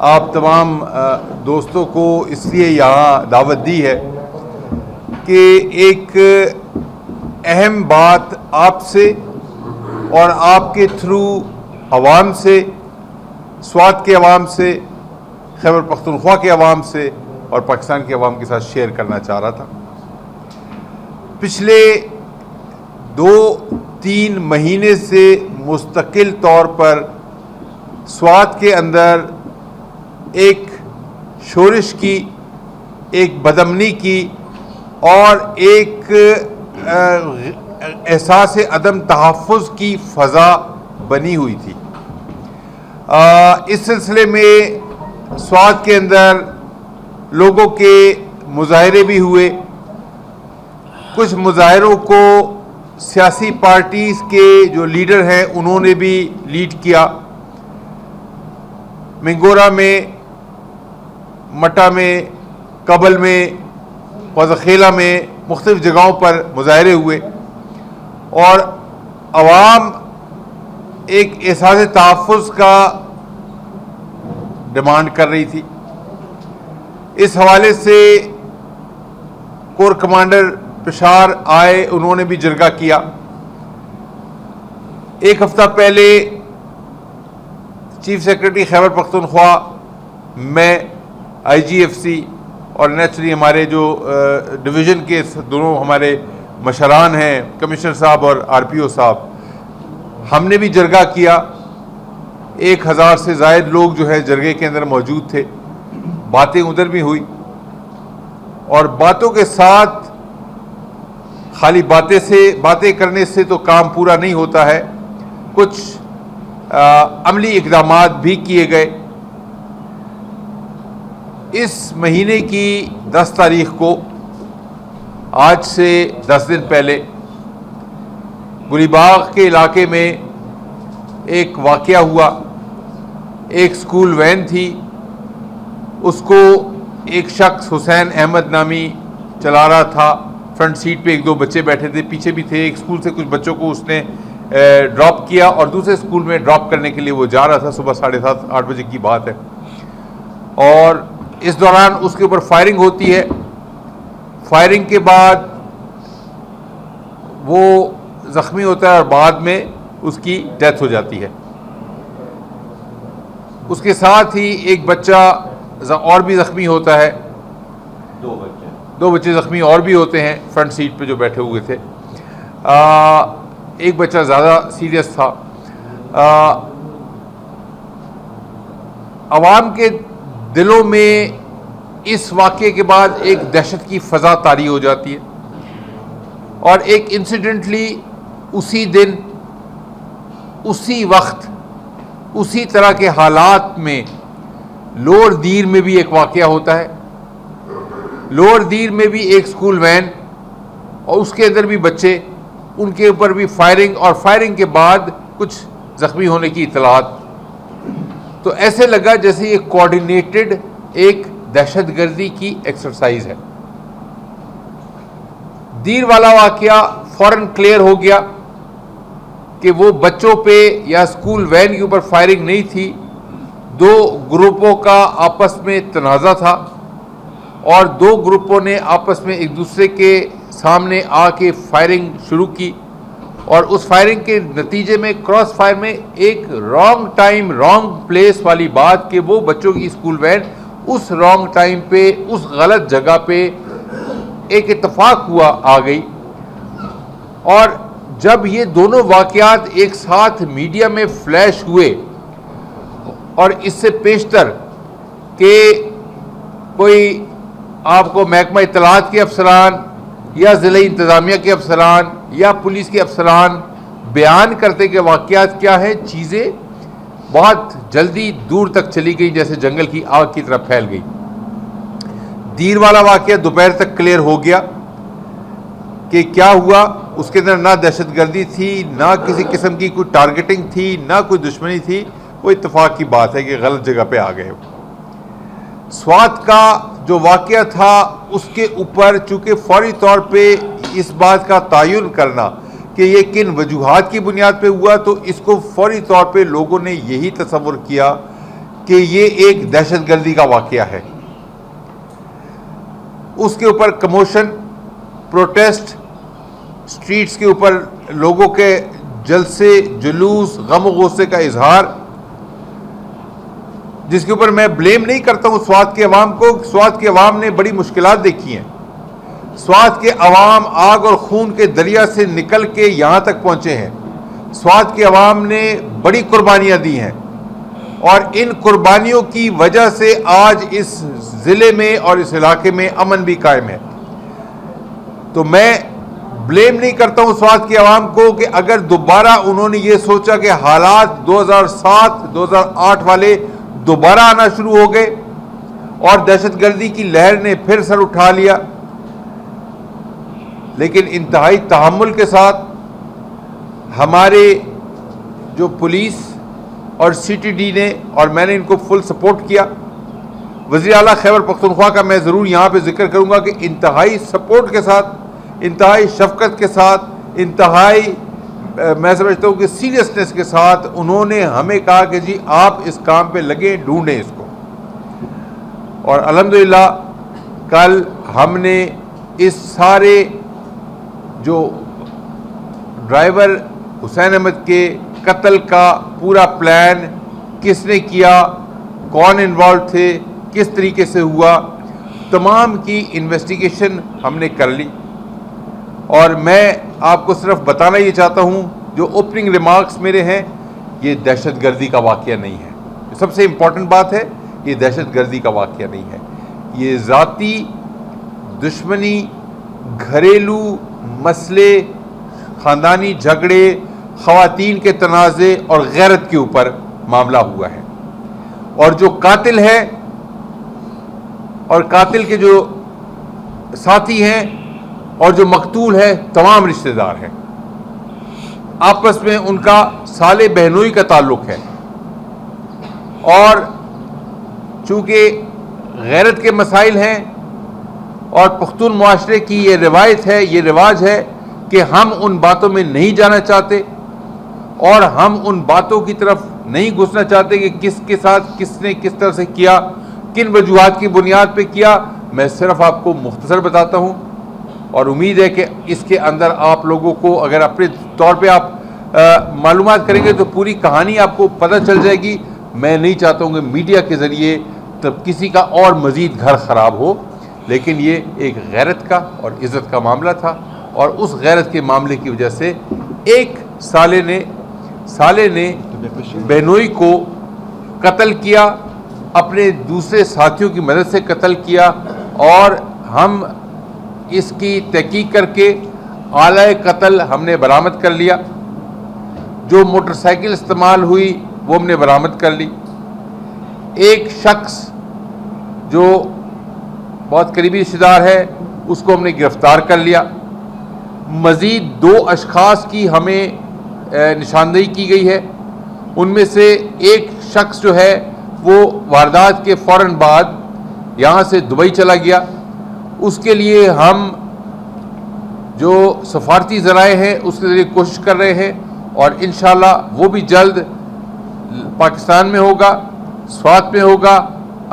آپ تمام دوستوں کو اس لیے یہاں دعوت دی ہے کہ ایک اہم بات آپ سے اور آپ کے تھرو عوام سے، سوات کے عوام سے، خیبر پختونخوا کے عوام سے اور پاکستان کے عوام کے ساتھ شیئر کرنا چاہ رہا تھا۔ پچھلے 2-3 مہینے سے مستقل طور پر سوات کے اندر ایک شورش کی، ایک بدامنی کی اور ایک احساس عدم تحفظ کی فضا بنی ہوئی تھی۔ اس سلسلے میں سوات کے اندر لوگوں کے مظاہرے بھی ہوئے۔ کچھ مظاہروں کو سیاسی پارٹیز کے جو لیڈر ہیں انہوں نے بھی لیڈ کیا۔ منگورا میں، مٹا میں، کبل میں، قزخیلہ میں، مختلف جگہوں پر مظاہرے ہوئے اور عوام ایک احساس تحفظ کا ڈیمانڈ کر رہی تھی۔ اس حوالے سے کور کمانڈر پشاور آئے، انہوں نے بھی جرگہ کیا۔ ایک ہفتہ پہلے چیف سیکرٹری خیبر پختونخوا، میں، آئی جی ایف سی اور نیچرلی ہمارے جو ڈویژن کے دونوں ہمارے مشران ہیں، کمشنر صاحب اور آر پی او صاحب، ہم نے بھی جرگہ کیا۔ 1000 سے زائد لوگ جو ہے جرگے کے اندر موجود تھے۔ باتیں ادھر بھی ہوئی اور باتوں کے ساتھ خالی باتیں کرنے سے تو کام پورا نہیں ہوتا ہے، کچھ عملی اقدامات بھی کیے گئے۔ اس مہینے کی 10 تاریخ کو، آج سے 10 دن پہلے، گلی باغ کے علاقے میں ایک واقعہ ہوا۔ ایک سکول وین تھی، اس کو ایک شخص حسین احمد نامی چلا رہا تھا۔ فرنٹ سیٹ پہ 1-2 بچے بیٹھے تھے، پیچھے بھی تھے۔ ایک سکول سے کچھ بچوں کو اس نے ڈراپ کیا اور دوسرے سکول میں ڈراپ کرنے کے لیے وہ جا رہا تھا۔ صبح 7:30-8 بجے کی بات ہے اور اس دوران اس کے اوپر فائرنگ ہوتی ہے۔ فائرنگ کے بعد وہ زخمی ہوتا ہے اور بعد میں اس کی ڈیتھ ہو جاتی ہے۔ اس کے ساتھ ہی ایک بچہ اور بھی زخمی ہوتا ہے، 2 بچے زخمی اور بھی ہوتے ہیں فرنٹ سیٹ پہ جو بیٹھے ہوئے تھے۔ ایک بچہ زیادہ سیریس تھا۔ عوام کے دلوں میں اس واقعے کے بعد ایک دہشت کی فضا طاری ہو جاتی ہے اور ایک انسیڈنٹلی اسی دن، اسی وقت، اسی طرح کے حالات میں لوور دیر میں بھی ایک واقعہ ہوتا ہے۔ لوور دیر میں بھی ایک سکول وین اور اس کے اندر بھی بچے، ان کے اوپر بھی فائرنگ اور فائرنگ کے بعد کچھ زخمی ہونے کی اطلاعات۔ تو ایسے لگا جیسے یہ کوارڈینیٹڈ ایک دہشت گردی کی ایکسرسائز ہے۔ دیر والا واقعہ فوراً کلیئر ہو گیا کہ وہ بچوں پہ یا سکول وین کے اوپر فائرنگ نہیں تھی، 2 گروپوں کا آپس میں تنازع تھا اور 2 گروپوں نے آپس میں ایک دوسرے کے سامنے آ کے فائرنگ شروع کی اور اس فائرنگ کے نتیجے میں کراس فائر میں ایک رانگ ٹائم رانگ پلیس والی بات کہ وہ بچوں کی سکول وین اس رانگ ٹائم پہ اس غلط جگہ پہ ایک اتفاق ہوا آ گئی۔ اور جب یہ دونوں واقعات ایک ساتھ میڈیا میں فلیش ہوئے اور اس سے پیشتر کہ کوئی آپ کو محکمہ اطلاعات کے افسران یا ضلع انتظامیہ کے افسران یا پولیس کے افسران بیان کرتے کہ واقعات کیا ہیں، چیزیں بہت جلدی دور تک چلی گئی، جیسے جنگل کی آگ کی طرح پھیل گئی۔ دیر والا واقعہ دوپہر تک کلیئر ہو گیا کہ کیا ہوا۔ اس کے اندر نہ دہشت گردی تھی، نہ کسی قسم کی کوئی ٹارگیٹنگ تھی، نہ کوئی دشمنی تھی، وہ اتفاق کی بات ہے کہ غلط جگہ پہ آ گئے۔ سوات کا جو واقعہ تھا اس کے اوپر چونکہ فوری طور پہ اس بات کا تعین کرنا کہ یہ کن وجوہات کی بنیاد پہ ہوا، تو اس کو فوری طور پہ لوگوں نے یہی تصور کیا کہ یہ ایک دہشت گردی کا واقعہ ہے. اس کے اوپر کموشن، پروٹیسٹ، اسٹریٹس کے اوپر لوگوں کے جلسے، جلوس، غم و غصے کا اظہار، جس کے اوپر میں بلیم نہیں کرتا ہوں سوات کے عوام کو. سوات کے عوام نے بڑی مشکلات دیکھی ہیں. سوات کے عوام آگ اور خون کے دریا سے نکل کے یہاں تک پہنچے ہیں. سوات کے عوام نے بڑی قربانیاں دی ہیں، اور ان قربانیوں کی وجہ سے آج اس ضلع میں اور اس علاقے میں امن بھی قائم ہے. تو میں بلیم نہیں کرتا ہوں سوات کے عوام کو کہ اگر دوبارہ انہوں نے یہ سوچا کہ حالات 2007-2008 والے دوبارہ آنا شروع ہو گئے اور دہشت گردی کی لہر نے پھر سر اٹھا لیا. لیکن انتہائی تحمل کے ساتھ ہمارے جو پولیس اور سی ٹی ڈی نے، اور میں نے ان کو فل سپورٹ کیا. وزیر اعلیٰ خیبر پختونخوا کا میں ضرور یہاں پہ ذکر کروں گا کہ انتہائی سپورٹ کے ساتھ، انتہائی شفقت کے ساتھ، انتہائی میں سمجھتا ہوں کہ سیریسنس کے ساتھ انہوں نے ہمیں کہا کہ جی آپ اس کام پہ لگیں، ڈھونڈیں اس کو. اور الحمدللہ کل ہم نے اس سارے جو ڈرائیور حسین احمد کے قتل کا پورا پلان، کس نے کیا، کون انوالو تھے، کس طریقے سے ہوا، تمام کی انویسٹیگیشن ہم نے کر لی. اور میں آپ کو صرف بتانا یہ چاہتا ہوں، جو اوپننگ ریمارکس میرے ہیں، یہ دہشت گردی کا واقعہ نہیں ہے. سب سے امپورٹنٹ بات ہے، یہ دہشت گردی کا واقعہ نہیں ہے. یہ ذاتی دشمنی، گھریلو مسئلے، خاندانی جھگڑے، خواتین کے تنازع اور غیرت کے اوپر معاملہ ہوا ہے. اور جو قاتل ہے اور قاتل کے جو ساتھی ہیں اور جو مقتول ہے، تمام رشتہ دار ہیں. آپس میں ان کا صالح بہنوئی کا تعلق ہے. اور چونکہ غیرت کے مسائل ہیں اور پختون معاشرے کی یہ روایت ہے، یہ رواج ہے کہ ہم ان باتوں میں نہیں جانا چاہتے اور ہم ان باتوں کی طرف نہیں گھسنا چاہتے کہ کس کے ساتھ کس نے کس طرح سے کیا، کن وجوہات کی بنیاد پہ کیا. میں صرف آپ کو مختصر بتاتا ہوں، اور امید ہے کہ اس کے اندر آپ لوگوں کو اگر اپنے طور پہ آپ معلومات کریں گے تو پوری کہانی آپ کو پتہ چل جائے گی. میں نہیں چاہتا ہوں کہ میڈیا کے ذریعے تب کسی کا اور مزید گھر خراب ہو، لیکن یہ ایک غیرت کا اور عزت کا معاملہ تھا. اور اس غیرت کے معاملے کی وجہ سے ایک سالے نے بہنوئی کو قتل کیا، اپنے دوسرے ساتھیوں کی مدد سے قتل کیا. اور ہم اس کی تحقیق کر کے آلہ قتل ہم نے برآمد کر لیا. جو موٹر سائیکل استعمال ہوئی وہ ہم نے برآمد کر لی. ایک شخص جو بہت قریبی رشتہ دار ہے اس کو ہم نے گرفتار کر لیا. مزید 2 اشخاص کی ہمیں نشاندہی کی گئی ہے. ان میں سے ایک شخص جو ہے وہ واردات کے فوراً بعد یہاں سے دبئی چلا گیا. اس کے لیے ہم جو سفارتی ذرائع ہیں اس کے ذریعے کوشش کر رہے ہیں، اور انشاءاللہ وہ بھی جلد پاکستان میں ہوگا، سوات میں ہوگا،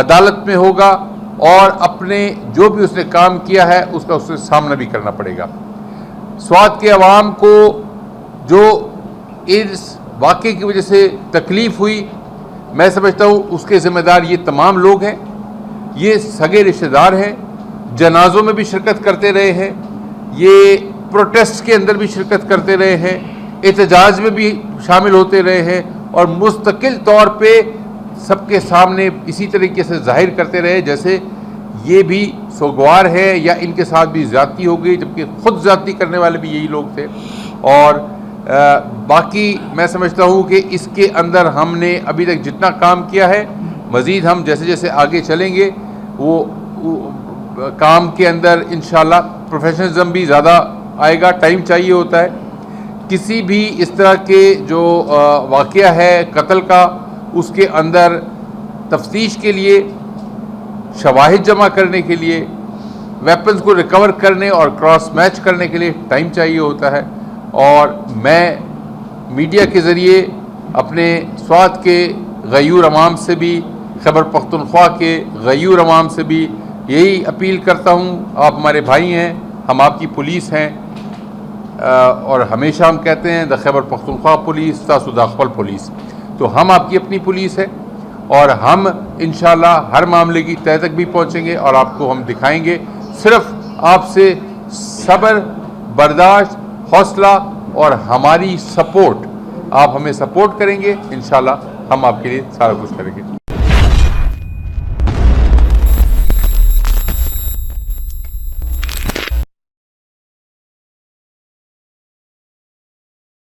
عدالت میں ہوگا، اور اپنے جو بھی اس نے کام کیا ہے اس کا اسے سامنا بھی کرنا پڑے گا. سوات کے عوام کو جو اس واقعے کی وجہ سے تکلیف ہوئی، میں سمجھتا ہوں اس کے ذمہ دار یہ تمام لوگ ہیں. یہ سگے رشتہ دار ہیں، جنازوں میں بھی شرکت کرتے رہے ہیں، یہ پروٹیسٹ کے اندر بھی شرکت کرتے رہے ہیں، احتجاج میں بھی شامل ہوتے رہے ہیں، اور مستقل طور پہ سب کے سامنے اسی طریقے سے ظاہر کرتے رہے جیسے یہ بھی سوگوار ہے یا ان کے ساتھ بھی زیادتی ہو گئی، جبکہ خود زیادتی کرنے والے بھی یہی لوگ تھے. اور باقی میں سمجھتا ہوں کہ اس کے اندر ہم نے ابھی تک جتنا کام کیا ہے، مزید ہم جیسے جیسے آگے چلیں گے وہ کام کے اندر انشاءاللہ پروفیشنلزم بھی زیادہ آئے گا. ٹائم چاہیے ہوتا ہے. کسی بھی اس طرح کے جو واقعہ ہے قتل کا، اس کے اندر تفتیش کے لیے، شواہد جمع کرنے کے لیے، ویپنز کو ریکور کرنے اور کراس میچ کرنے کے لیے ٹائم چاہیے ہوتا ہے. اور میں میڈیا کے ذریعے اپنے سوات کے غیور عوام سے بھی خیبر پختونخوا کے غیور عوام سے بھی یہی اپیل کرتا ہوں، آپ ہمارے بھائی ہیں، ہم آپ کی پولیس ہیں، اور ہمیشہ ہم کہتے ہیں دا خیبر پختونخوا پولیس تاسو دا خپل پولیس، تو ہم آپ کی اپنی پولیس ہے، اور ہم انشاءاللہ ہر معاملے کی تہ تک بھی پہنچیں گے اور آپ کو ہم دکھائیں گے. صرف آپ سے صبر، برداشت، حوصلہ اور ہماری سپورٹ، آپ ہمیں سپورٹ کریں گے، انشاءاللہ ہم آپ کے لیے سارا کچھ کریں گے.